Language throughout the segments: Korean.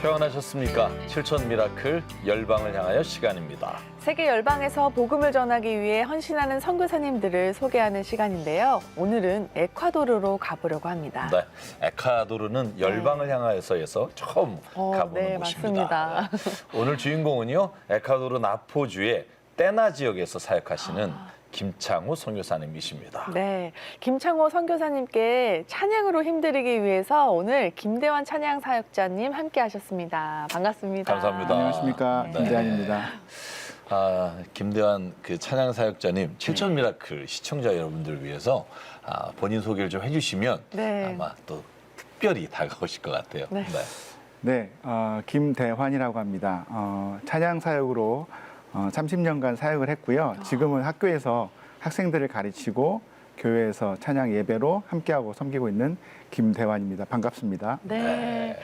평안하셨습니까? 7천 미라클 열방을 향하여 시간입니다. 세계 열방에서 복음을 전하기 위해 헌신하는 선교사님들을 소개하는 시간인데요. 오늘은 에콰도르로 가보려고 합니다. 네, 에콰도르는 열방을 향하여서에서 처음 가보는 네, 곳입니다. 맞습니다. 오늘 주인공은요, 에콰도르 나포주의 떼나 지역에서 사역하시는 김창호 선교사님이십니다. 네, 김창호 선교사님께 찬양으로 힘드리기 위해서 오늘 김대환 찬양 사역자님 함께하셨습니다. 반갑습니다. 감사합니다. 안녕하십니까. 네. 김대환입니다. 김대환 그 찬양 사역자님, 7천 미라클 시청자 여러분들 위해서 본인 소개를 좀 해주시면 네. 아마 또 특별히 다가오실 것 같아요. 네. 네, 김대환이라고 합니다. 찬양 사역으로 30년간 사역을 했고요. 지금은 학교에서 학생들을 가르치고 교회에서 찬양 예배로 함께하고 섬기고 있는 김대환입니다. 반갑습니다. 네.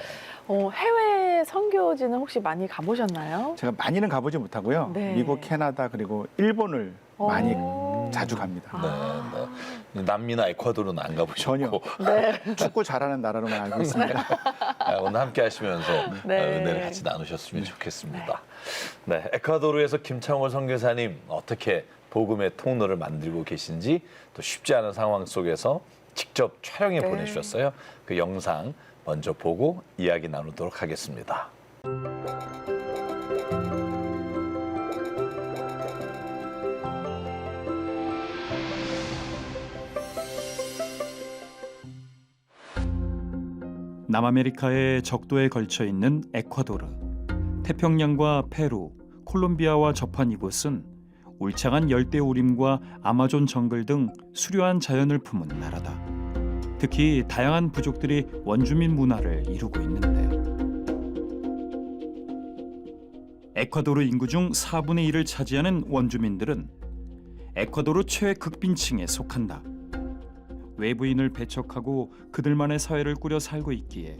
해외 선교지는 혹시 많이 가보셨나요? 제가 많이는 가보지 못하고요. 네. 미국, 캐나다 그리고 일본을 많이 오. 자주 갑니다. 네. 남미나 에콰도르는 안 가보셨고 네. 축구 잘하는 나라로만 알고 있습니다. 오늘 함께 하시면서 네. 은혜를 같이 나누셨으면 좋겠습니다. 네, 에콰도르에서 김창호 선교사님 어떻게 복음의 통로를 만들고 계신지 또 쉽지 않은 상황 속에서 직접 촬영해 네. 보내주셨어요. 그 영상 먼저 보고 이야기 나누도록 하겠습니다. 남아메리카의 적도에 걸쳐 있는 에콰도르. 태평양과 페루, 콜롬비아와 접한 이곳은 울창한 열대우림과 아마존 정글 등 수려한 자연을 품은 나라다. 특히 다양한 부족들이 원주민 문화를 이루고 있는데 에콰도르 인구 중 4분의 1을 차지하는 원주민들은 에콰도르 최극빈층에 속한다. 외부인을 배척하고 그들만의 사회를 꾸려 살고 있기에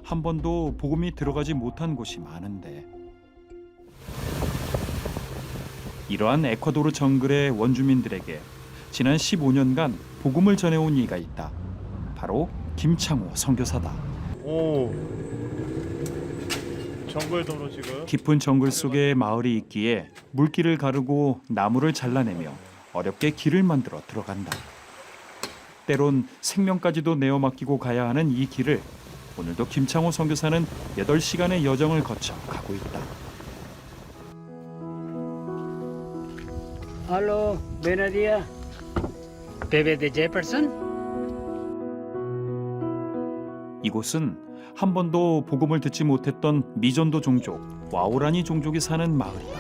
한 번도 복음이 들어가지 못한 곳이 많은데 이러한 에콰도르 정글의 원주민들에게 지난 15년간 복음을 전해온 이가 있다. 바로 김창호 선교사다. 오, 정글 도로 지금. 깊은 정글 속에 마을이 있기에 물길을 가르고 나무를 잘라내며 어렵게 길을 만들어 들어간다. 때론 생명까지도 내어 맡기고 가야 하는 이 길을 오늘도 김창호 선교사는 8시간의 여정을 거쳐 가고 있다. Hola, buenos días. Bebé de Jefferson. 이곳은 한 번도 복음을 듣지 못했던 미전도 종족 와오라니 종족이 사는 마을이다.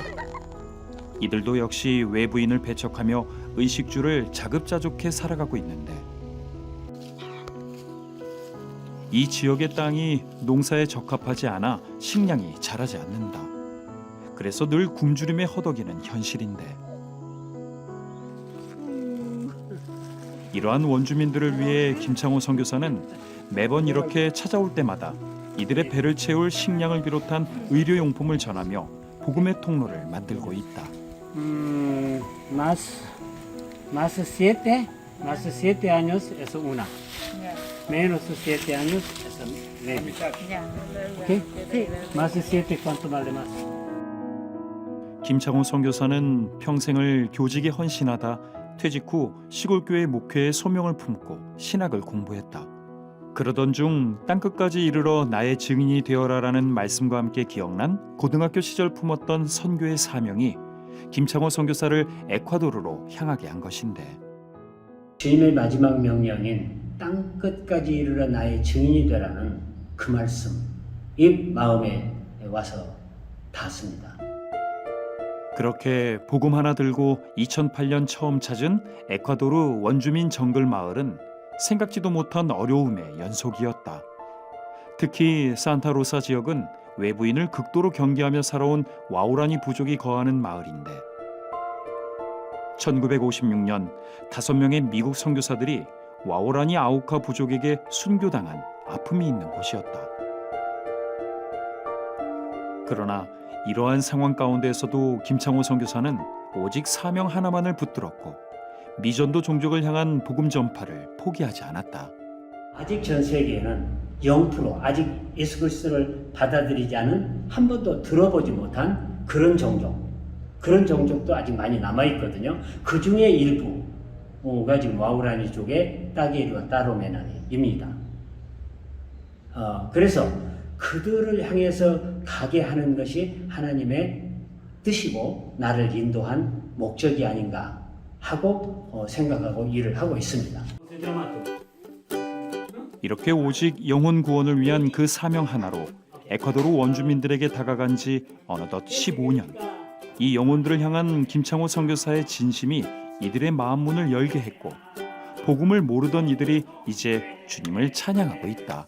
이들도 역시 외부인을 배척하며 의식주를 자급자족해 살아가고 있는데 이 지역의 땅이 농사에 적합하지 않아 식량이 자라지 않는다. 그래서 늘 굶주림에 허덕이는 현실인데 이러한 원주민들을 위해 김창호 선교사는 매번 이렇게 찾아올 때마다 이들의 배를 채울 식량을 비롯한 의료용품을 전하며 복음의 통로를 만들고 있다. Más 7 años es una. Menos 7 años es medio. ¿Ok? Sí. Más 7, ¿cuánto vale más? 김창호 선교사는 평생을 교직에 헌신하다 퇴직 후 시골교회 목회의 소명을 품고 신학을 공부했다. 그러던 중 땅끝까지 이르러 나의 증인이 되어라라는 말씀과 함께 기억난 고등학교 시절 품었던 선교의 사명이 김창호 선교사를 에콰도르로 향하게 한 것인데 주님의 마지막 명령인 땅 끝까지 이르러 나의 증인이 되라는 그 말씀, 이 마음에 와서 닿았습니다. 그렇게 복음 하나 들고 2008년 처음 찾은 에콰도르 원주민 정글 마을은 생각지도 못한 어려움의 연속이었다. 특히 산타로사 지역은 외부인을 극도로 경계하며 살아온 와우라니 부족이 거하는 마을인데 1956년 5명의 미국 선교사들이 와우라니 아우카 부족에게 순교당한 아픔이 있는 곳이었다. 그러나 이러한 상황 가운데에서도 김창호 선교사는 오직 사명 하나만을 붙들었고 미전도 종족을 향한 복음 전파를 포기하지 않았다. 아직 전 세계에는 0% 아직 예수 그리스도를 받아들이지 않은 한 번도 들어보지 못한 그런 종족도 아직 많이 남아 있거든요. 그 중에 일부가 지금 와우라니 쪽의 따게리와 따로메나니입니다. 그래서 그들을 향해서 가게 하는 것이 하나님의 뜻이고 나를 인도한 목적이 아닌가 하고 생각하고 일을 하고 있습니다. 이렇게 오직 영혼 구원을 위한 그 사명 하나로 에콰도르 원주민들에게 다가간 지 어느덧 15년. 이 영혼들을 향한 김창호 선교사의 진심이 이들의 마음 문을 열게 했고 복음을 모르던 이들이 이제 주님을 찬양하고 있다.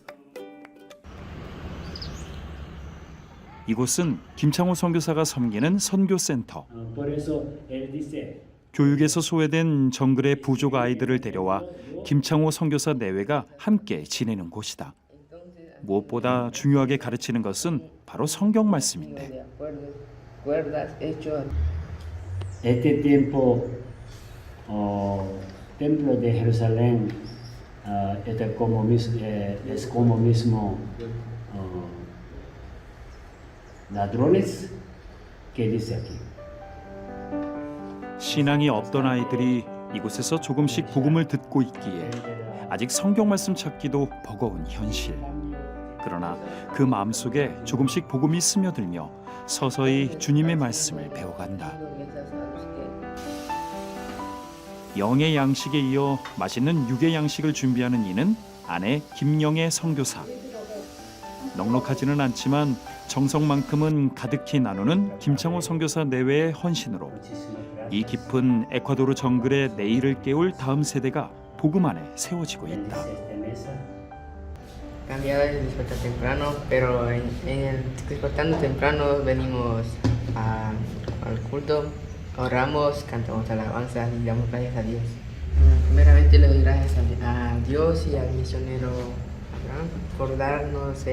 이곳은 김창호 선교사가 섬기는 선교센터. 교육에서 소외된 정글의 부족 아이들을 데려와 김창호 선교사 내외가 함께 지내는 곳이다. 무엇보다 중요하게 가르치는 것은 바로 성경 말씀인데. Este tiempo, templo de Jerusalén es como mismo ladrones que dice aquí. 신앙이 없던 아이들이 이곳에서 조금씩 복음을 듣고 있기에 아직 성경 말씀 찾기도 버거운 현실. 그러나 그 마음속에 조금씩 복음이 스며들며 서서히 주님의 말씀을 배워간다. 영의 양식에 이어 맛있는 육의 양식을 준비하는 이는 아내 김영애 선교사. 넉넉하지는 않지만 정성만큼은 가득히 나누는 김창호 선교사 내외의 헌신으로 이 깊은 에콰도르 정글의 내일을 깨울 다음 세대가 복음 안에 세워지고 있다. Cambia a veces despertar temprano, pero despertando temprano venimos al culto, oramos, cantamos alabanzas y damos gracias a Dios. Primeramente le doy gracias a Dios y al misionero Abraham por darnos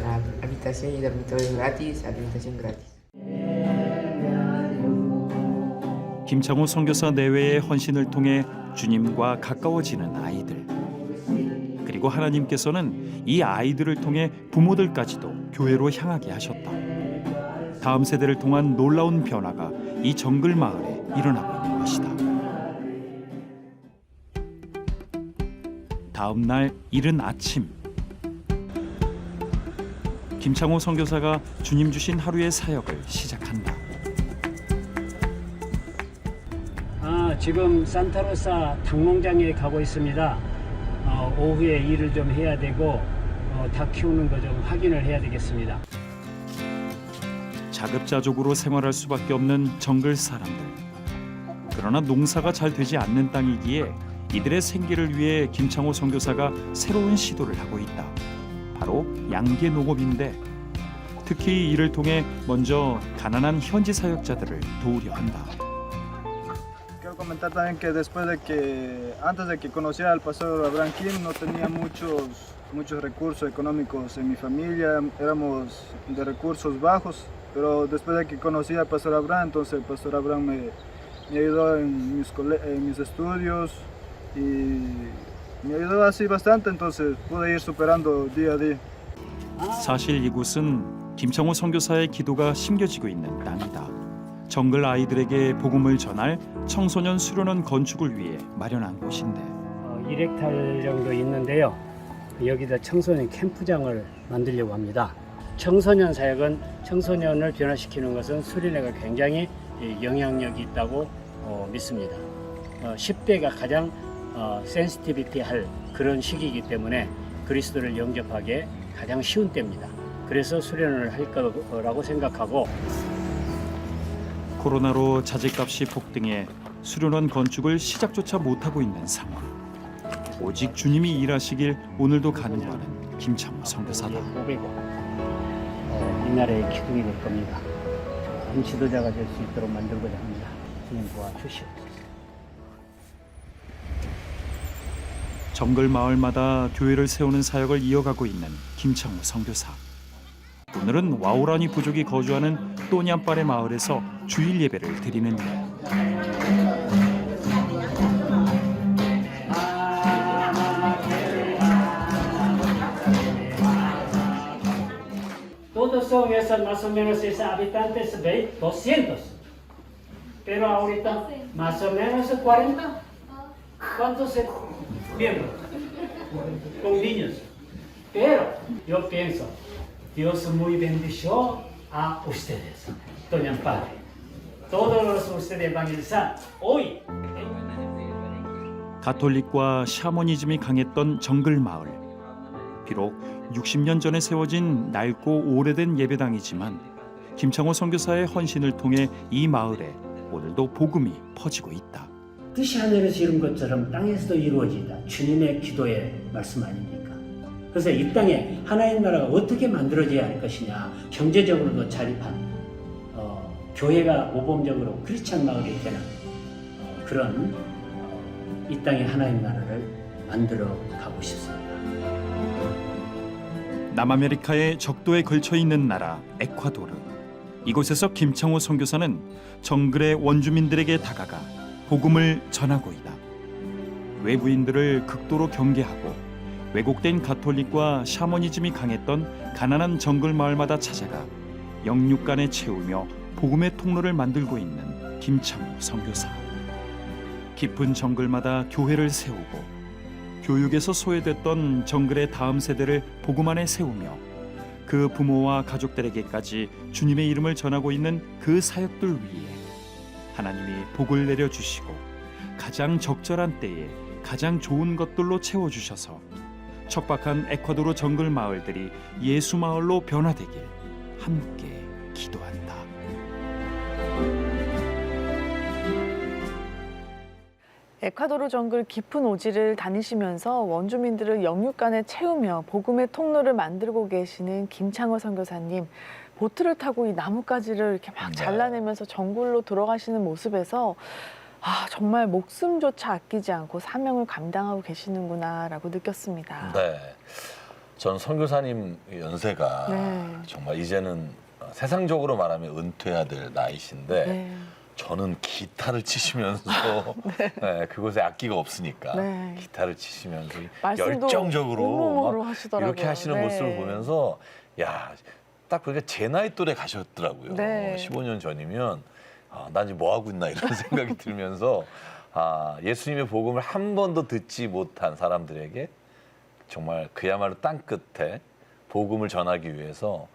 la habitación y dormitorio gratis, alimentación gratis. 김창호 선교사 내외의 헌신을 통해 주님과 가까워지는 아이들. 그리고 하나님께서는 이 아이들을 통해 부모들까지도 교회로 향하게 하셨다. 다음 세대를 통한 놀라운 변화가 이 정글 마을에 일어나고 있는 것이다. 다음 날 이른 아침, 김창호 선교사가 주님 주신 하루의 사역을 시작한다. 지금 산타로사 닭농장에 가고 있습니다. 오후에 일을 좀 해야 되고 닭 키우는 거 좀 확인을 해야 되겠습니다. 자급자족으로 생활할 수밖에 없는 정글 사람들. 그러나 농사가 잘 되지 않는 땅이기에 이들의 생계를 위해 김창호 선교사가 새로운 시도를 하고 있다. 바로 양계 농업인데 특히 이를 통해 먼저 가난한 현지 사역자들을 도우려 한다. Quiero comentar también que después de que, antes de que conociera al pastor Abraham Kim, no tenía muchos recursos económicos en mi familia, éramos de recursos bajos, pero después de que conocí al pastor Abraham, entonces el pastor Abraham me ayudó en mis estudios y me ayudó así bastante, entonces pude ir superando día a día. 사실 이곳은 김창호 선교사의 기도가 심겨지고 있는 땅이다. 정글 아이들에게 복음을 전할 청소년 수련원 건축을 위해 마련한 곳인데 1헥탈 정도 있는데요. 여기다 청소년 캠프장을 만들려고 합니다. 청소년 사역은 청소년을 변화시키는 것은 수련회가 굉장히 영향력이 있다고 믿습니다. 10대가 가장 센시티비티 할 그런 시기이기 때문에 그리스도를 영접하기에 가장 쉬운 때입니다. 그래서 수련을 할 거라고 생각하고 코로나로 자재값이 폭등해 수련원 건축을 시작조차 못하고 있는 상황. 오직 주님이 일하시길 오늘도 간구하는 김창호 선교사다. 고백고 이 나라의 기둥이 될 겁니다. 좋은 지도자가 될 수 있도록 만들고자 합니다. 주님 도와주시옵소서. 정글 마을마다 교회를 세우는 사역을 이어가고 있는 김창호 선교사. 오늘은 와우라니 부족이 거주하는 또냠빠레 마을에서 주일 예배를 드리는데 son esas más o menos esos habitantes de 200. Pero ahorita más o menos 40. ¿Cuántos miembros? Con niños. Pero yo pienso, Dios muy bendició a ustedes, Doña Padre. Todos ustedes evangelizar hoy. 가톨릭과 샤머니즘이 강했던 정글 마을. 비록 60년 전에 세워진 낡고 오래된 예배당이지만 김창호 선교사의 헌신을 통해 이 마을에 오늘도 복음이 퍼지고 있다. 뜻이 하늘에서 이룬 것처럼 땅에서도 이루어지다. 주님의 기도의 말씀 아닙니까? 그래서 이 땅에 하나님 나라가 어떻게 만들어져야 할 것이냐. 경제적으로도 자립한 교회가 모범적으로 크리스찬 마을이 되는 그런 이 땅에 하나님 나라를 만들어 가고 싶습니다. 남아메리카의 적도에 걸쳐 있는 나라 에콰도르. 이곳에서 김창호 선교사는 정글의 원주민들에게 다가가 복음을 전하고 있다. 외부인들을 극도로 경계하고 왜곡된 가톨릭과 샤머니즘이 강했던 가난한 정글 마을마다 찾아가 영육간에 채우며 복음의 통로를 만들고 있는 김창호 선교사. 깊은 정글마다 교회를 세우고 교육에서 소외됐던 정글의 다음 세대를 복음 안에 세우며 그 부모와 가족들에게까지 주님의 이름을 전하고 있는 그 사역들 위에 하나님이 복을 내려주시고 가장 적절한 때에 가장 좋은 것들로 채워주셔서 척박한 에콰도르 정글 마을들이 예수 마을로 변화되길 함께 기도한다. 에콰도르 정글 깊은 오지를 다니시면서 원주민들을 영육간에 채우며 복음의 통로를 만들고 계시는 김창호 선교사님, 보트를 타고 이 나뭇가지를 이렇게 막 잘라내면서 정글로 들어가시는 모습에서 정말 목숨조차 아끼지 않고 사명을 감당하고 계시는구나라고 느꼈습니다. 네, 전 선교사님 연세가 네. 정말 이제는 세상적으로 말하면 은퇴해야 될 나이신데 네. 저는 기타를 치시면서 네, 그곳에 악기가 없으니까 네. 기타를 치시면서 말씀도 열정적으로 온몸으로 막 하시더라고요. 이렇게 하시는 네. 모습을 보면서 야, 딱 보니까 제 나이 또래 가셨더라고요. 네. 15년 전이면 난 지금 뭐 하고 있나 이런 생각이 들면서 예수님의 복음을 한 번도 듣지 못한 사람들에게 정말 그야말로 땅 끝에 복음을 전하기 위해서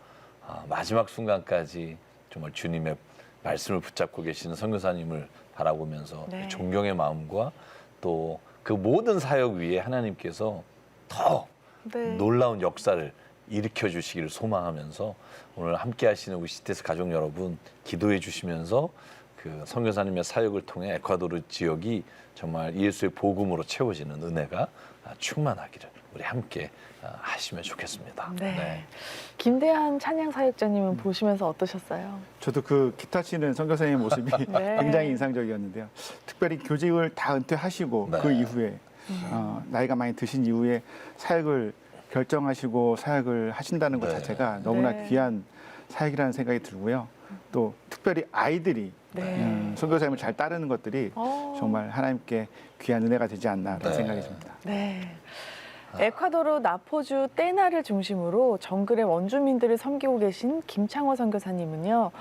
마지막 순간까지 정말 주님의 말씀을 붙잡고 계시는 선교사님을 바라보면서 네. 존경의 마음과 또 그 모든 사역 위에 하나님께서 더 네. 놀라운 역사를 일으켜 주시기를 소망하면서 오늘 함께 하시는 우리 CTS 가족 여러분 기도해 주시면서 그 선교사님의 사역을 통해 에콰도르 지역이 정말 예수의 복음으로 채워지는 은혜가 충만하기를 우리 함께 하시면 좋겠습니다. 네. 김대한 찬양 사역자님은 보시면서 어떠셨어요? 저도 그 기타 치는 선교사님의 모습이 네. 굉장히 인상적이었는데요. 특별히 교직을 다 은퇴하시고 네. 그 이후에 나이가 많이 드신 이후에 사역을 결정하시고 사역을 하신다는 것 네. 자체가 너무나 네. 귀한 사역이라는 생각이 들고요. 또 특별히 아이들이 네. 선교사님을 잘 따르는 것들이 정말 하나님께 귀한 은혜가 되지 않나라는 네. 생각이 듭니다. 네. 에콰도르 나포주 떼나를 중심으로 정글의 원주민들을 섬기고 계신 김창호 선교사님은요,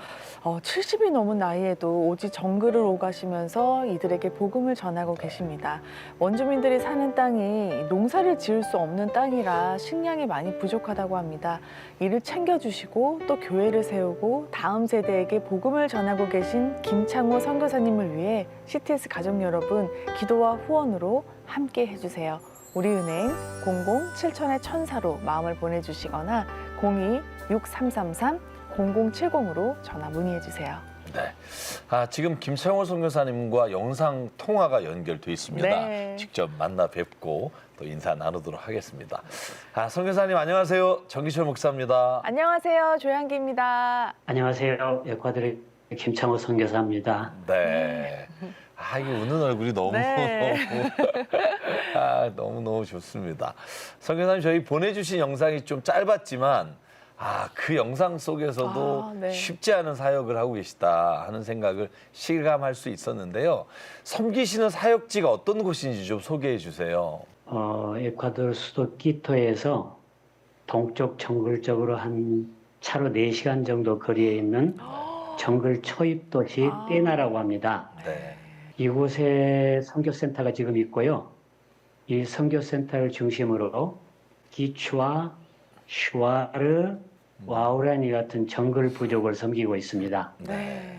70이 넘은 나이에도 오직 정글을 오가시면서 이들에게 복음을 전하고 계십니다. 원주민들이 사는 땅이 농사를 지을 수 없는 땅이라 식량이 많이 부족하다고 합니다. 이를 챙겨주시고 또 교회를 세우고 다음 세대에게 복음을 전하고 계신 김창호 선교사님을 위해 CTS 가족 여러분 기도와 후원으로 함께 해주세요. 우리은행 00-7000-1000로 마음을 보내주시거나 02-6333-0070으로 전화 문의해주세요. 네. 지금 김창호 선교사님과 영상 통화가 연결돼 있습니다. 네. 직접 만나 뵙고 또 인사 나누도록 하겠습니다. 선교사님 안녕하세요. 정기철 목사입니다. 안녕하세요. 조양기입니다. 안녕하세요. 에콰도르 김창호 선교사입니다. 네. 이게 웃는 얼굴이 너무 네. 너무 좋습니다. 선교사님 저희 보내주신 영상이 좀 짧았지만 그 영상 속에서도 네. 쉽지 않은 사역을 하고 계시다 하는 생각을 실감할 수 있었는데요. 섬기시는 사역지가 어떤 곳인지 좀 소개해 주세요. 에콰도르 수도 끼토에서 동쪽 정글 쪽으로 한 차로 4시간 정도 거리에 있는 정글 초입 도시 떼나라고 합니다. 네. 이곳에 선교센터가 지금 있고요. 이 선교센터를 중심으로 기추와 슈아르, 와우라니 같은 정글 부족을 섬기고 있습니다. 네.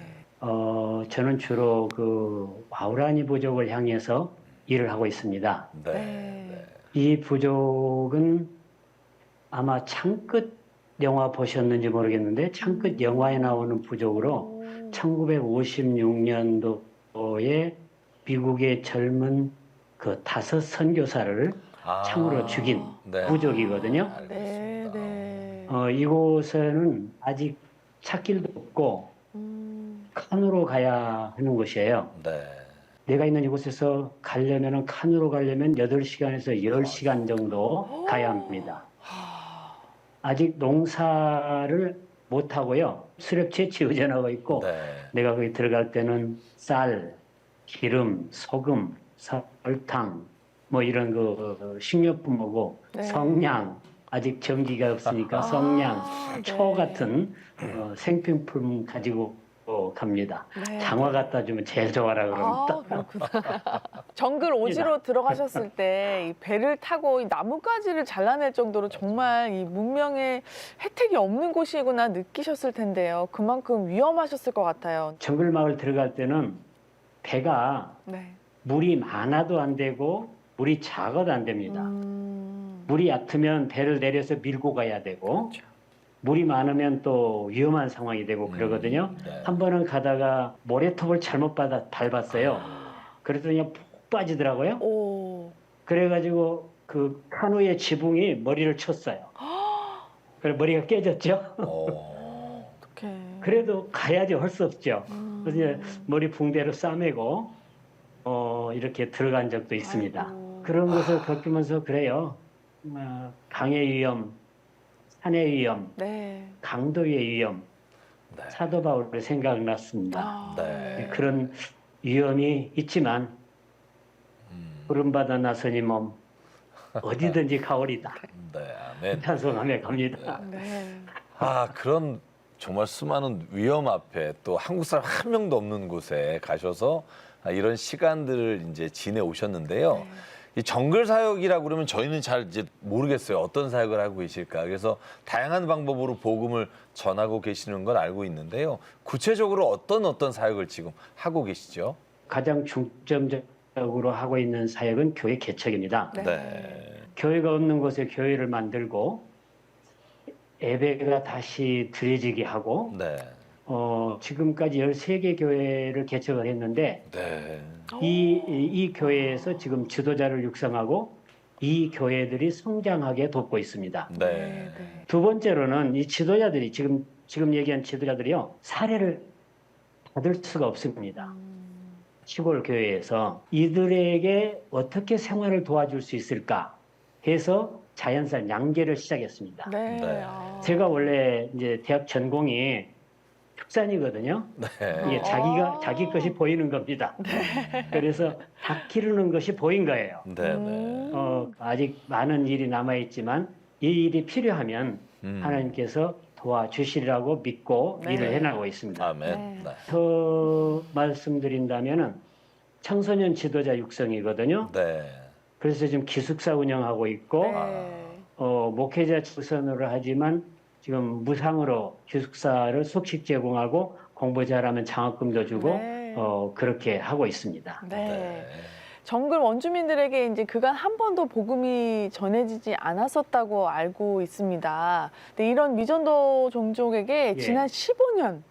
저는 주로 그 와우라니 부족을 향해서 일을 하고 있습니다. 네. 네. 이 부족은 아마 창끝 영화 보셨는지 모르겠는데 창끝 영화에 나오는 부족으로 1956년도에 미국의 젊은 그 5 선교사를 창으로 죽인 네. 부족이거든요. 네. 네. 이곳에는 아직 찾길도 없고 칸으로 가야 하는 곳이에요. 네. 내가 있는 이곳에서 가려면 칸으로 가려면 8시간에서 10시간 정도 가야 합니다. 아직 농사를 못 하고요. 수렵채취 의존하고 있고 네. 내가 거기 들어갈 때는 쌀, 기름, 소금, 설탕 뭐 이런 그 식료품하고 네. 성냥 아직 전기가 없으니까 성냥, 초 네. 같은 생필품 가지고 갑니다. 네. 장화 갖다 주면 제일 좋아라 그럽니다. 그렇구나. 정글 오지로 들어가셨을 때 이 배를 타고 이 나뭇가지를 잘라낼 정도로 정말 이 문명의 혜택이 없는 곳이구나 느끼셨을 텐데요. 그만큼 위험하셨을 것 같아요. 정글 마을 들어갈 때는 배가 네. 물이 많아도 안 되고 물이 작아도 안 됩니다. 물이 얕으면 배를 내려서 밀고 가야 되고 그렇죠. 물이 많으면 또 위험한 상황이 되고 그러거든요. 네. 한 번은 가다가 모래톱을 잘못 밟았어요. 그랬더니 그냥 푹 빠지더라고요. 오. 그래가지고 그 카누의 지붕이 머리를 쳤어요. 그래서 머리가 깨졌죠. 어떡해. 그래도 가야지 할 수 없죠. 그래서 이제 머리 붕대로 싸매고 이렇게 들어간 적도 있습니다. 아이고. 그런 것을 겪으면서 그래요. 강의 위험, 산의 위험, 네. 강도의 위험, 네. 사도 바울의 생각났습니다. 아, 네. 그런 위험이 있지만 부름받아 나서니 몸 어디든지 가오리다. 네. 아멘. 찬송하며 갑니다. 네. 그런 정말 수많은 위험 앞에 또 한국 사람 한 명도 없는 곳에 가셔서 이런 시간들을 이제 지내 오셨는데요. 이 정글 사역이라고 그러면 저희는 잘 이제 모르겠어요. 어떤 사역을 하고 계실까. 그래서 다양한 방법으로 복음을 전하고 계시는 건 알고 있는데요. 구체적으로 어떤 사역을 지금 하고 계시죠? 가장 중점적으로 하고 있는 사역은 교회 개척입니다. 네. 교회가 없는 곳에 교회를 만들고 예배가 다시 드려지게 하고 네. 지금까지 13개 교회를 개척을 했는데 네. 이 교회에서 지금 지도자를 육성하고 이 교회들이 성장하게 돕고 있습니다. 네. 두 번째로는 이 지도자들이 지금 얘기한 지도자들이요 사례를 받을 수가 없습니다. 시골 교회에서 이들에게 어떻게 생활을 도와줄 수 있을까 해서 자연산 양계를 시작했습니다. 네. 네. 제가 원래 이제 대학 전공이 축산이거든요. 네. 이게 자기 것이 보이는 겁니다. 그래서 닭 기르는 것이 보인 거예요. 네. 네. 아직 많은 일이 남아 있지만 이 일이 필요하면 음. 하나님께서 도와주시리라고 믿고 네. 일을 해나가고 있습니다. 아멘. 네. 네. 더 말씀드린다면은 청소년 지도자 육성이거든요. 네. 그래서 지금 기숙사 운영하고 있고 네. 목회자 출신으로 하지만 지금 무상으로 기숙사를 숙식 제공하고 공부 잘하면 장학금도 주고 네. 그렇게 하고 있습니다. 네. 정글 원주민들에게 이제 그간 한 번도 복음이 전해지지 않았었다고 알고 있습니다. 근데 이런 미전도 종족에게 예. 지난 15년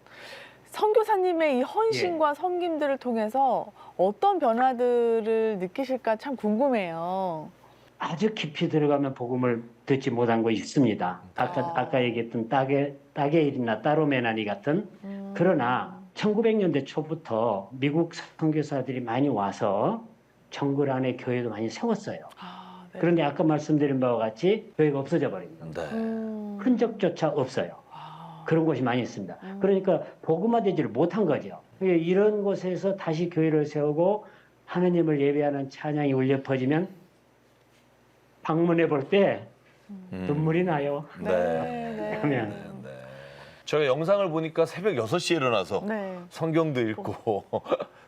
선교사님의 이 헌신과 섬김들을 통해서 어떤 변화들을 느끼실까 참 궁금해요. 아주 깊이 들어가면 복음을 듣지 못한 곳이 있습니다. 아까 얘기했던 따게일이나 따로메나니 같은 그러나 1900년대 초부터 미국 선교사들이 많이 와서 정글 안에 교회도 많이 세웠어요. 네. 그런데 아까 말씀드린 바와 같이 교회가 없어져 버립니다. 네. 흔적조차 없어요. 그런 곳이 많이 있습니다. 그러니까 복음화되지를 못한 거죠. 이런 곳에서 다시 교회를 세우고 하느님을 예배하는 찬양이 울려 퍼지면 방문해 볼 때 눈물이 나요. 네. 네. 그러면 제가 영상을 보니까 새벽 6시에 일어나서 네. 성경도 읽고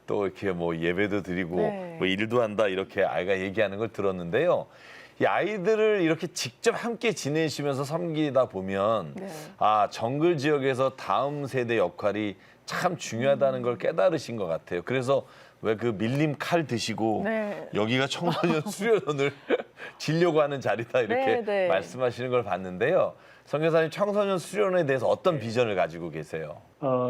또 이렇게 뭐 예배도 드리고 네. 뭐 일도 한다 이렇게 아이가 얘기하는 걸 들었는데요. 이 아이들을 이렇게 직접 함께 지내시면서 섬기다 보면 네. 아, 정글 지역에서 다음 세대 역할이 참 중요하다는 걸 깨달으신 것 같아요. 그래서 왜 그 밀림 칼 드시고 네. 여기가 청소년 수련원을 지려고 하는 자리다 이렇게 네, 네. 말씀하시는 걸 봤는데요. 선교사님 청소년 수련원에 대해서 어떤 비전을 가지고 계세요?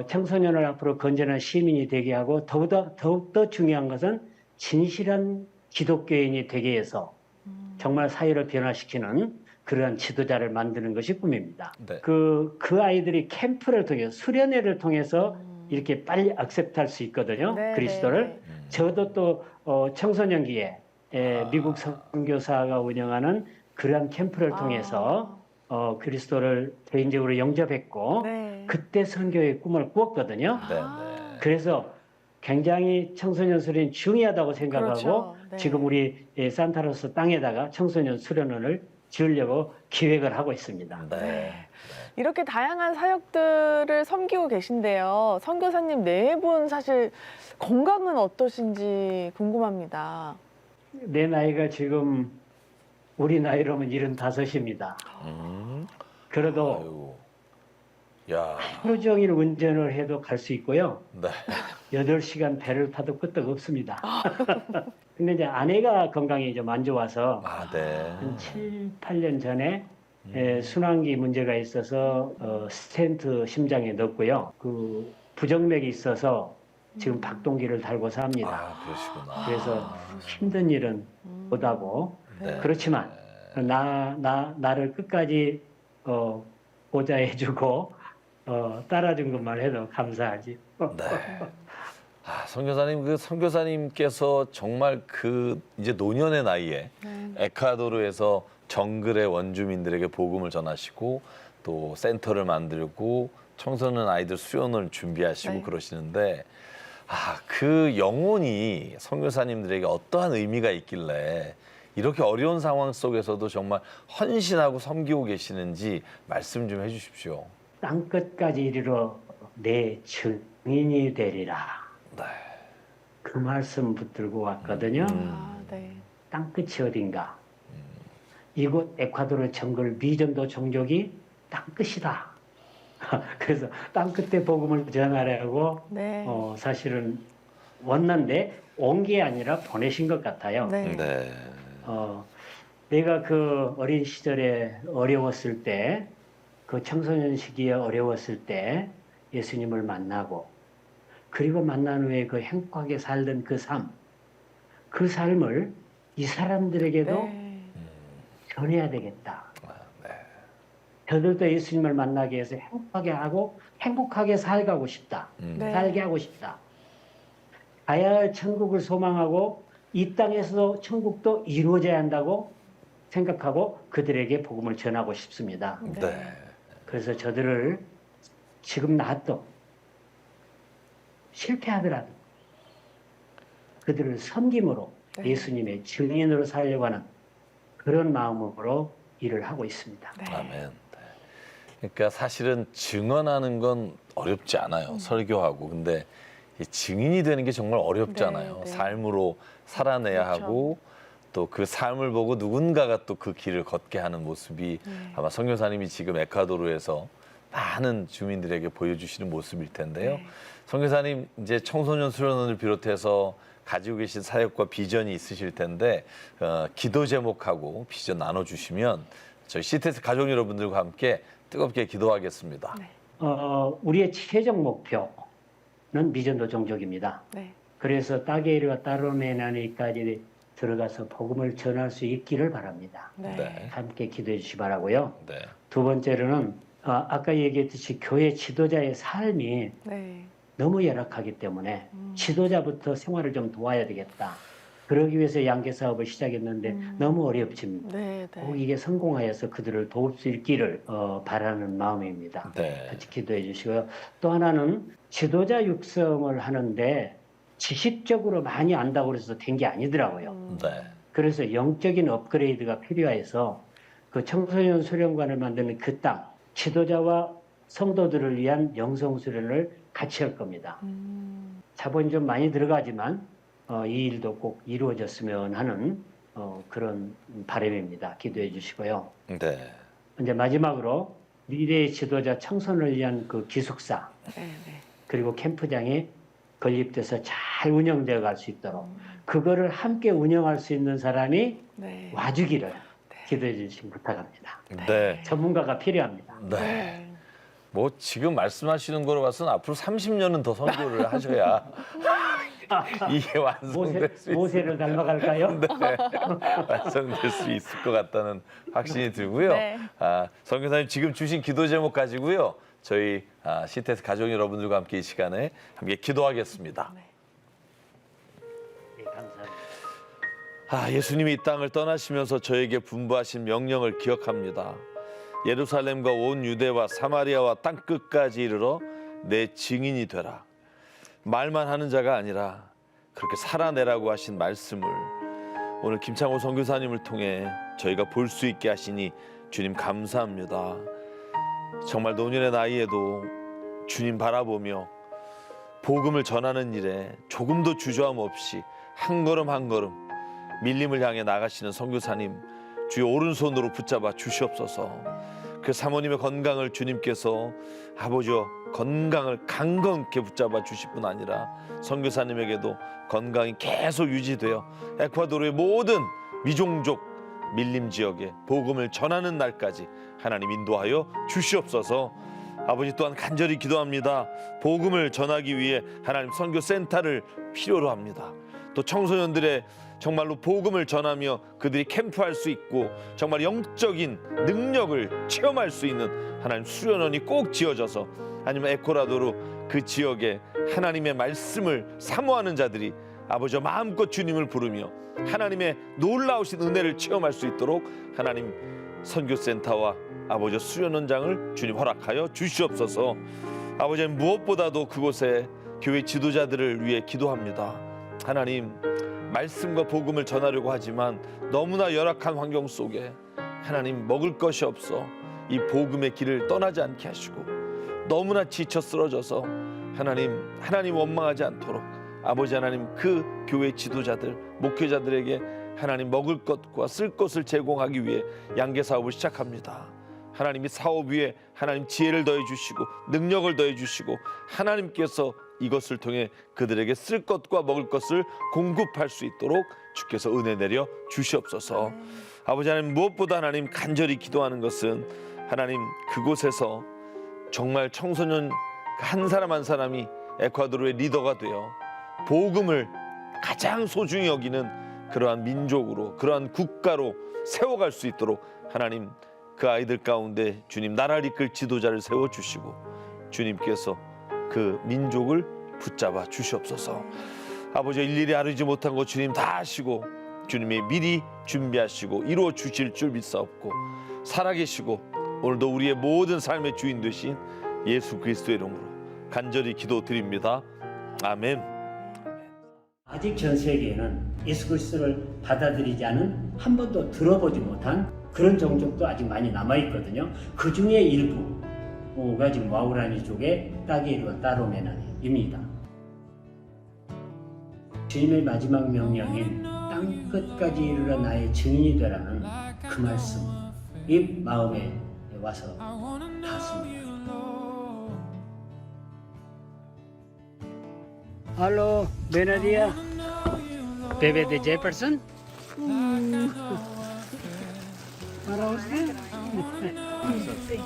청소년을 앞으로 건전한 시민이 되게 하고 더욱더 중요한 것은 진실한 기독교인이 되게 해서 정말 사회를 변화시키는 그러한 지도자를 만드는 것이 꿈입니다. 네. 그 아이들이 캠프를 통해서 수련회를 통해서 이렇게 빨리 액셉트할 수 있거든요. 네, 그리스도를. 네. 저도 또 청소년기에 미국 선교사가 운영하는 그러한 캠프를 통해서 그리스도를 개인적으로 영접했고 네. 그때 선교의 꿈을 꾸었거든요. 네, 아. 그래서 굉장히 청소년 수련이 중요하다고 생각하고 그렇죠. 네. 지금 우리 산타로스 땅에다가 청소년 수련원을 지으려고 기획을 하고 있습니다. 네. 이렇게 다양한 사역들을 섬기고 계신데요. 선교사님 네 분 사실 건강은 어떠신지 궁금합니다. 내 나이가 지금 우리 나이로면 75입니다. 그래도 아유. 야. 하루 종일 운전을 해도 갈 수 있고요. 네. 8시간 배를 타도 끄떡 없습니다. 근데 이제 아내가 건강이 좀 안 좋아서 아, 네. 한 7, 8년 전에 순환기 문제가 있어서 스텐트 심장에 넣었고요. 그 부정맥이 있어서 지금 박동기를 달고서 합니다. 아, 그러시구나. 그래서 힘든 일은 못하고 네. 그렇지만 나를 끝까지 보좌해주고 따라준 것만 해도 감사하지. 네. 아, 선교사님, 그 선교사님께서 정말 그 이제 노년의 나이에 에콰도르에서 정글의 원주민들에게 복음을 전하시고 또 센터를 만들고 청소년 아이들 수련을 준비하시고 네. 그러시는데 아, 그 영혼이 선교사님들에게 어떠한 의미가 있길래 이렇게 어려운 상황 속에서도 정말 헌신하고 섬기고 계시는지 말씀 좀 해주십시오. 땅끝까지 이르러 내 증인이 되리라. 네. 그 말씀 붙들고 왔거든요. 아, 네. 땅끝이 어딘가. 이곳 에콰도르 정글 미전도 종족이 땅끝이다. 그래서 땅끝에 복음을 전하려고 네. 사실은 왔는데 온 게 아니라 보내신 것 같아요. 네. 네. 내가 그 어린 시절에 어려웠을 때, 그 청소년 시기에 어려웠을 때 예수님을 만나고 그리고 만난 후에 그 행복하게 살던 그 삶, 그 삶을 이 사람들에게도 네. 전해야 되겠다. 네. 저들도 예수님을 만나게 해서 행복하게 하고 행복하게 살가고 싶다. 네. 살게 하고 싶다. 가야 할 천국을 소망하고 이 땅에서도 천국도 이루어져야 한다고 생각하고 그들에게 복음을 전하고 싶습니다. 네. 그래서 저들을 지금 나도 실패하더라도 그들을 섬김으로 네. 예수님의 증인으로 살려고 하는 그런 마음으로 일을 하고 있습니다. 네. 아멘. 네. 그러니까 사실은 증언하는 건 어렵지 않아요. 설교하고. 근데 이 증인이 되는 게 정말 어렵잖아요. 네, 네. 삶으로 살아내야 그렇죠. 하고 또 그 삶을 보고 누군가가 또 그 길을 걷게 하는 모습이 네. 아마 선교사님이 지금 에콰도르에서 많은 주민들에게 보여주시는 모습일 텐데요. 네. 선교사님 이제 청소년 수련원을 비롯해서 가지고 계신 사역과 비전이 있으실 텐데 기도 제목하고 비전 나눠주시면 저희 CTS 가족 여러분들과 함께 뜨겁게 기도하겠습니다. 네. 우리의 최종 목표는 미전도 종족입니다. 네. 그래서 따게이르와 따로메나니까지 들어가서 복음을 전할 수 있기를 바랍니다. 네. 네. 함께 기도해 주시기 바라고요. 네. 두 번째로는 아까 얘기했듯이 교회 지도자의 삶이 네. 너무 열악하기 때문에 지도자부터 생활을 좀 도와야 되겠다. 그러기 위해서 양계 사업을 시작했는데 너무 어렵습니다. 네. 네. 꼭 이게 성공하여서 그들을 도울 수 있기를 바라는 마음입니다. 네. 같이 기도해 주시고요. 또 하나는 지도자 육성을 하는데 지식적으로 많이 안다고 해서 된 게 아니더라고요. 네. 그래서 영적인 업그레이드가 필요해서 그 청소년 수련관을 만드는 그 땅, 지도자와 성도들을 위한 영성 수련을 같이 할 겁니다. 자본이 좀 많이 들어가지만 이 일도 꼭 이루어졌으면 하는 그런 바람입니다. 기도해 주시고요. 네. 이제 마지막으로 미래의 지도자 청소년을 위한 그 기숙사 그리고 캠프장이 건립돼서 잘 운영되어 갈 수 있도록 그거를 함께 운영할 수 있는 사람이 네. 와주기를 기도해 주시면 부탁합니다. 네. 전문가가 필요합니다. 네. 뭐 지금 말씀하시는 거로 봐서는 앞으로 30년은 더 선교를 하셔야 이게 완성될 수 있을 모세를 닮아갈까요? 네. 완성될 수 있을 것 같다는 확신이 들고요. 네. 선교사님 지금 주신 기도 제목 가지고요. 저희 CTS 가족 여러분들과 함께 이 시간에 함께 기도하겠습니다. 네, 감사합니다. 예수님이 이 땅을 떠나시면서 저에게 분부하신 명령을 기억합니다. 예루살렘과 온 유대와 사마리아와 땅끝까지 이르러 내 증인이 되라. 말만 하는 자가 아니라 그렇게 살아내라고 하신 말씀을 오늘 김창호 선교사님을 통해 저희가 볼 수 있게 하시니 주님 감사합니다. 정말 노년의 나이에도 주님 바라보며 복음을 전하는 일에 조금도 주저함 없이 한 걸음 한 걸음 밀림을 향해 나가시는 선교사님 주의 오른손으로 붙잡아 주시옵소서. 그 사모님의 건강을 주님께서 아버지여 건강을 강건케 붙잡아 주실 뿐 아니라 선교사님에게도 건강이 계속 유지되어 에콰도르의 모든 미종족 밀림 지역에 복음을 전하는 날까지 하나님 인도하여 주시옵소서. 아버지 또한 간절히 기도합니다. 복음을 전하기 위해 하나님 선교센터를 필요로 합니다. 또 청소년들의 정말로 복음을 전하며 그들이 캠프할 수 있고 정말 영적인 능력을 체험할 수 있는 하나님 수련원이 꼭 지어져서 아니면 에코라도로 그 지역에 하나님의 말씀을 사모하는 자들이 아버지와 마음껏 주님을 부르며 하나님의 놀라우신 은혜를 체험할 수 있도록 하나님 선교센터와 아버지 수련원장을 주님 허락하여 주시옵소서. 아버지 무엇보다도 그곳에 교회 지도자들을 위해 기도합니다. 하나님 말씀과 복음을 전하려고 하지만 너무나 열악한 환경 속에 하나님 먹을 것이 없어 이 복음의 길을 떠나지 않게 하시고 너무나 지쳐 쓰러져서 하나님 원망하지 않도록 아버지 하나님 그 교회 지도자들 목회자들에게 하나님 먹을 것과 쓸 것을 제공하기 위해 양계 사업을 시작합니다. 하나님이 사업 위에 하나님 지혜를 더해 주시고 능력을 더해 주시고 하나님께서 이것을 통해 그들에게 쓸 것과 먹을 것을 공급할 수 있도록 주께서 은혜 내려 주시옵소서. 아버지 하나님 무엇보다 하나님 간절히 기도하는 것은 하나님 그곳에서 정말 청소년 한 사람 한 사람이 에콰도르의 리더가 되어 복음을 가장 소중히 여기는 그러한 민족으로 그러한 국가로 세워갈 수 있도록 하나님 그 아이들 가운데 주님 나라를 이끌 지도자를 세워주시고 주님께서 그 민족을 붙잡아 주시옵소서. 아버지 일일이 아르지 못한 것 주님 다 아시고 주님이 미리 준비하시고 이루어 주실 줄 믿사옵고 살아계시고 오늘도 우리의 모든 삶의 주인 되신 예수 그리스도의 이름으로 간절히 기도드립니다. 아멘. 아직 전 세계에는 예수 그리스도를 받아들이지 않은 한 번도 들어보지 못한 그런 종족도 아직 많이 남아있거든요. 그 중에 일부가 지금 와우라니족의 따게르와 따로메나입니다. 주님의 마지막 명령인 땅 끝까지 이르러 나의 증인이 되라는 그 말씀이 마음에 와서 닿습니다. Hello, buenos días. Bebé de Jefferson. ¿Para usted? Sí.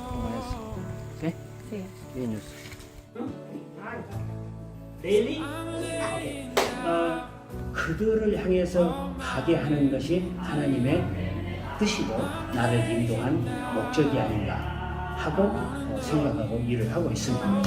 ¿Sí? Sí. Venus. Daily? 그들을 향해서 가게 하는 것이 하나님의 뜻이고 나를 인도한 목적이 아닌가 하고 생각하고 일을 하고 있습니다.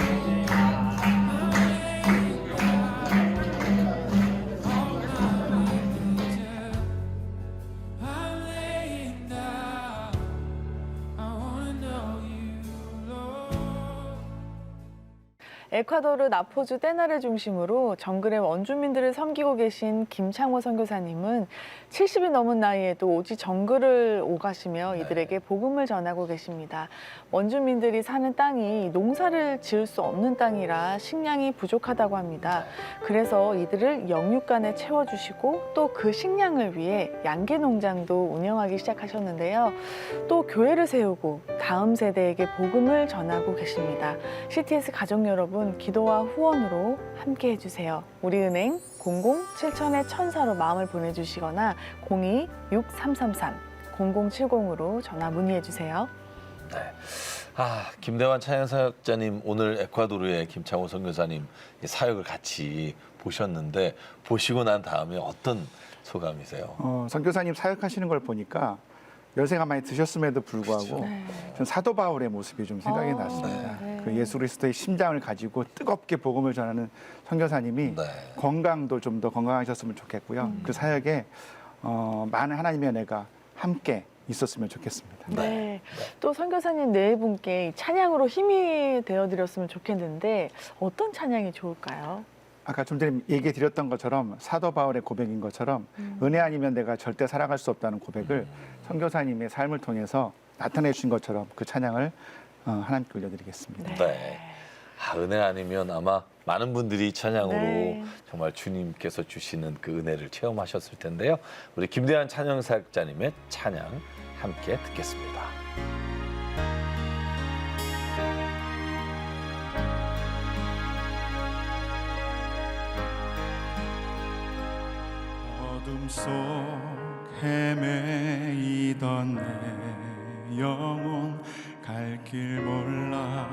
에콰도르 나포주 떼나를 중심으로 정글의 원주민들을 섬기고 계신 김창호 선교사님은 70이 넘은 나이에도 오직 정글을 오가시며 이들에게 복음을 전하고 계십니다. 원주민들이 사는 땅이 농사를 지을 수 없는 땅이라 식량이 부족하다고 합니다. 그래서 이들을 영육간에 채워주시고 또 그 식량을 위해 양계 농장도 운영하기 시작하셨는데요. 또 교회를 세우고 다음 세대에게 복음을 전하고 계십니다. CTS 가족 여러분, 기도와 후원으로 함께 해주세요. 우리은행 00-7000-1000로 마음을 보내주시거나 02-6333-0070으로 전화 문의해주세요. 네. 김대환 찬양사역자님, 오늘 에콰도르의 김창호 선교사님 사역을 같이 보셨는데 보시고 난 다음에 어떤 소감이세요? 선교사님 사역하시는 걸 보니까 연세가 많이 드셨음에도 불구하고 그렇죠. 전 사도 바울의 모습이 좀 생각이 났습니다. 네. 그 예수 그리스도의 심장을 가지고 뜨겁게 복음을 전하는 선교사님이 네. 건강도 좀 더 건강하셨으면 좋겠고요. 그 사역에 많은 하나님의 은혜가 함께 있었으면 좋겠습니다. 네. 또 선교사님 네 분께 이 찬양으로 힘이 되어드렸으면 좋겠는데 어떤 찬양이 좋을까요? 아까 좀 전에 얘기해 드렸던 것처럼 사도 바울의 고백인 것처럼 은혜 아니면 내가 절대 살아갈 수 없다는 고백을 선교사님의 삶을 통해서 나타내 주신 것처럼 그 찬양을 하나님께 올려드리겠습니다. 네. 은혜 아니면 아마 많은 분들이 이 찬양으로 네. 정말 주님께서 주시는 그 은혜를 체험하셨을 텐데요. 우리 김대환 찬양사역자님의 찬양 함께 듣겠습니다. 어둠 속 헤매이던 내 영혼 갈 길 몰라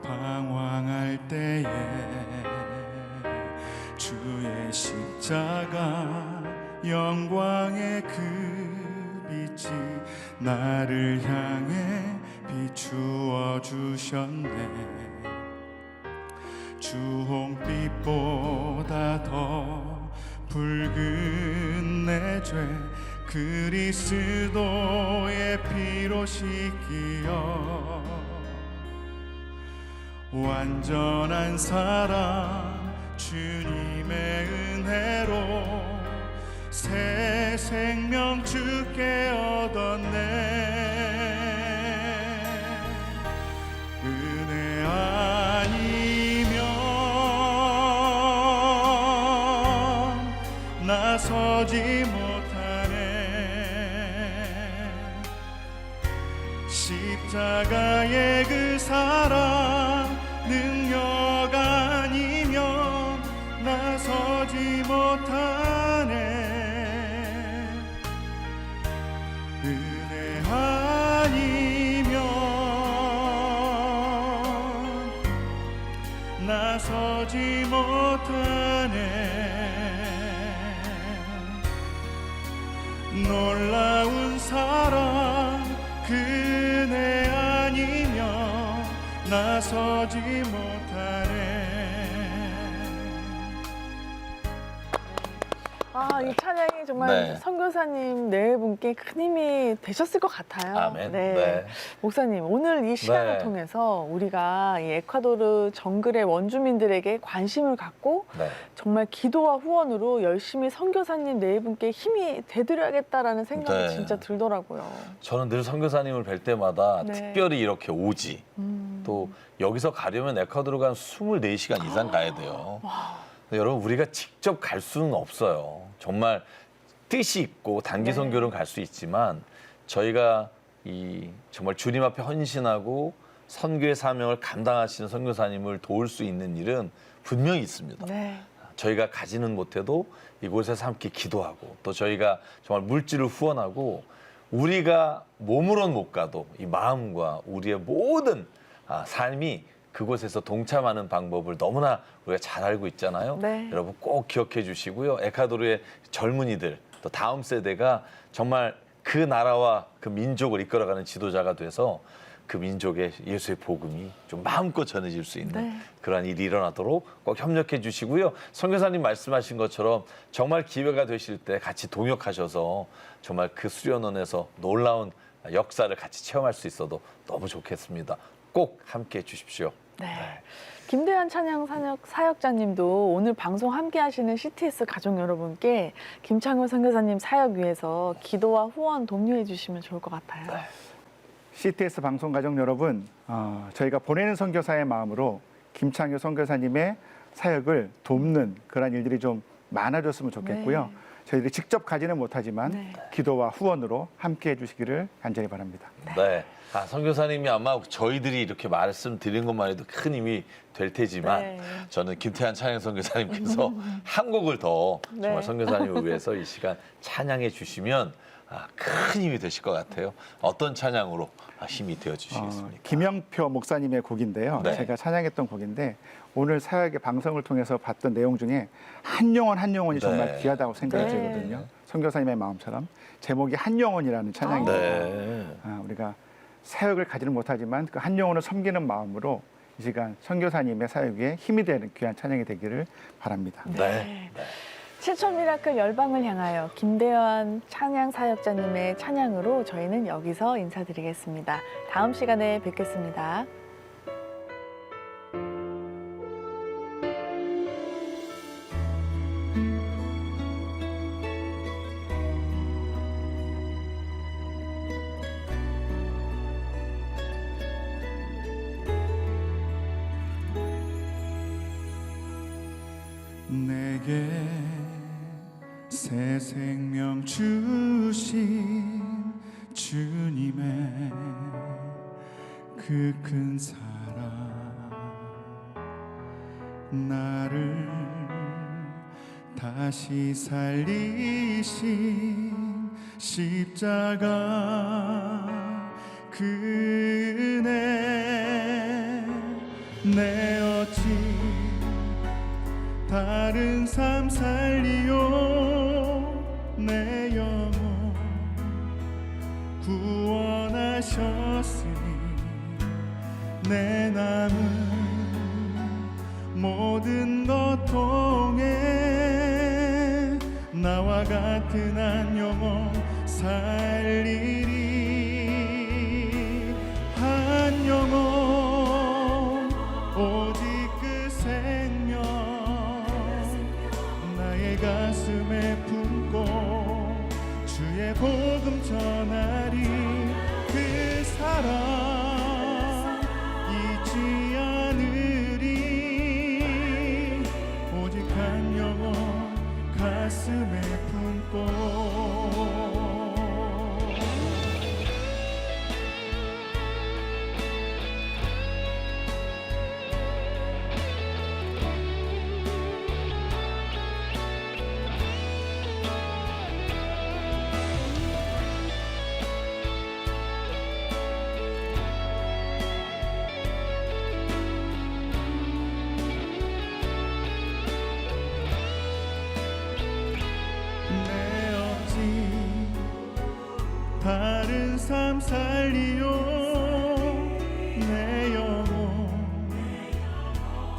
방황할 때에 주의 십자가 영광의 그 빛이 나를 향해 비추어 주셨네. 주홍빛보다 더 붉은 내 죄 그리스도의 피로 씻기어 완전한 사랑 주님의 은혜로 새 생명 주께 얻었네. 은혜 아니면 나서지 못하네. 십자가의 그 사랑 능력 아니면 나서지 못하네. 은혜 아니면 나서지 못하네. 놀라운 사랑 그 은혜 아니면 나서지 못하네. 이 찬양이 정말 네. 선교사님 네 분께 큰 힘이 되셨을 것 같아요. 아멘. 네. 네. 목사님, 오늘 이 시간을 네. 통해서 우리가 이 에콰도르 정글의 원주민들에게 관심을 갖고 네. 정말 기도와 후원으로 열심히 선교사님 네 분께 힘이 되드려야겠다라는 생각이 네. 진짜 들더라고요. 저는 늘 선교사님을 뵐 때마다 네. 특별히 이렇게 오지. 또 여기서 가려면 에콰도르가 한 24시간 이상 가야 돼요. 근데 여러분, 우리가 직접 갈 수는 없어요. 정말 뜻이 있고 단기 네. 선교는 갈 수 있지만 저희가 정말 주님 앞에 헌신하고 선교의 사명을 감당하시는 선교사님을 도울 수 있는 일은 분명히 있습니다. 네. 저희가 가지는 못해도 이곳에서 함께 기도하고 또 저희가 정말 물질을 후원하고 우리가 몸으로는 못 가도 이 마음과 우리의 모든 삶이 그곳에서 동참하는 방법을 너무나 우리가 잘 알고 있잖아요. 네. 여러분 꼭 기억해 주시고요. 에콰도르의 젊은이들 또 다음 세대가 정말 그 나라와 그 민족을 이끌어가는 지도자가 돼서 그 민족의 예수의 복음이 좀 마음껏 전해질 수 있는 네. 그러한 일이 일어나도록 꼭 협력해 주시고요. 선교사님 말씀하신 것처럼 정말 기회가 되실 때 같이 동역하셔서 정말 그 수련원에서 놀라운 역사를 같이 체험할 수 있어도 너무 좋겠습니다. 꼭 함께 해 주십시오. 네. 김대환 찬양 사역자님도 오늘 방송 함께 하시는 CTS 가족 여러분께 김창호 선교사님 사역 위해서 기도와 후원 독려해 주시면 좋을 것 같아요. 네. CTS 방송 가족 여러분, 저희가 보내는 선교사의 마음으로 김창효 선교사님의 사역을 돕는 그런 일들이 좀 많아졌으면 좋겠고요. 네. 저희들이 직접 가지는 못하지만 네. 기도와 후원으로 함께 해주시기를 간절히 바랍니다. 네. 선교사님이 아마 저희들이 이렇게 말씀드린 것만 해도 큰 힘이 될 테지만 네. 저는 김태환 찬양 선교사님께서 한 곡을 더 정말 네. 선교사님을 위해서 이 시간 찬양해 주시면 큰 힘이 되실 것 같아요. 어떤 찬양으로 힘이 되어 주시겠습니까? 김영표 목사님의 곡인데요. 네. 제가 찬양했던 곡인데 오늘 사역의 방송을 통해서 봤던 내용 중에 한 영혼이 정말 네. 귀하다고 생각이 네. 들거든요. 선교사님의 마음처럼 제목이 한 영혼이라는 찬양입니다. 네. 우리가 사역을 가지는 못하지만 그 한 영혼을 섬기는 마음으로 이 시간 선교사님의 사역 위에 힘이 되는 귀한 찬양이 되기를 바랍니다. 네. 7천 미라클 열방을 향하여 김대환 찬양 사역자님의 찬양으로 저희는 여기서 인사드리겠습니다. 다음 시간에 뵙겠습니다. 내게 새 생명 주신 주님의 그 큰 사랑 나를 다시 살리신 십자가 그 은혜 내 어찌 다른 삶 살리요 내 영혼 구원하셨으니 내 남은 모든 것 통해 나와 같은 한 영혼 살리리 한 영혼 오직 그 생명 나의 가슴에 품고 주의 복음 전하리 그 사랑 잊지 않으리 오직 한 영혼 가슴에 품고 다른 삶 살리요 내 영혼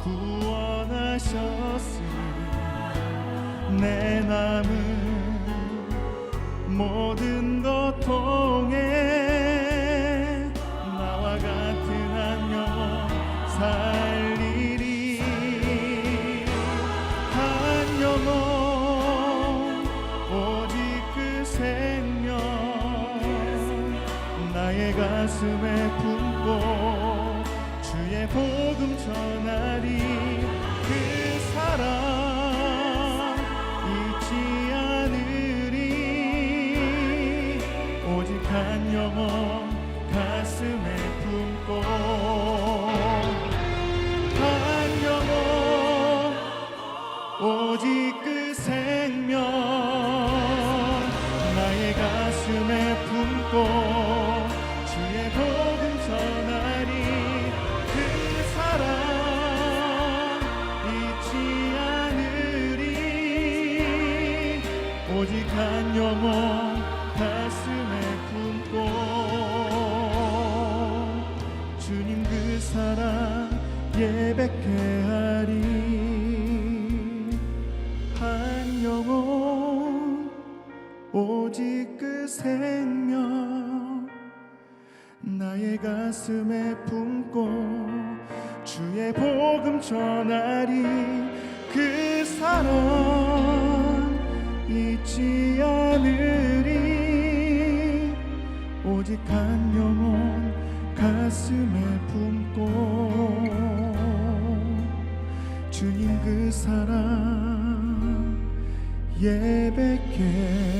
구원하셨으니 내 남은 모든 것 통해 나와 같은 한 영혼 살리리 한 영혼 오직 그 생명 나의 가슴에 품고 주의 복음 전하리 그 사랑 잊지 않으리 오직 한 영혼 가슴에 품고 한 영혼 오직 그 생명 나의 가슴에 품고 주의 복음 전하리 그 사랑 잊지 않으리 오직 한 영혼 가슴에 품고 주님 그 사랑 예배케 하리 한 영혼 오직 그 생명 나의 가슴에 품고 주의 복음 전하리 그 사랑 잊지 않으리 오직 한 영혼 가슴에 품고 주님 그 사랑 예배께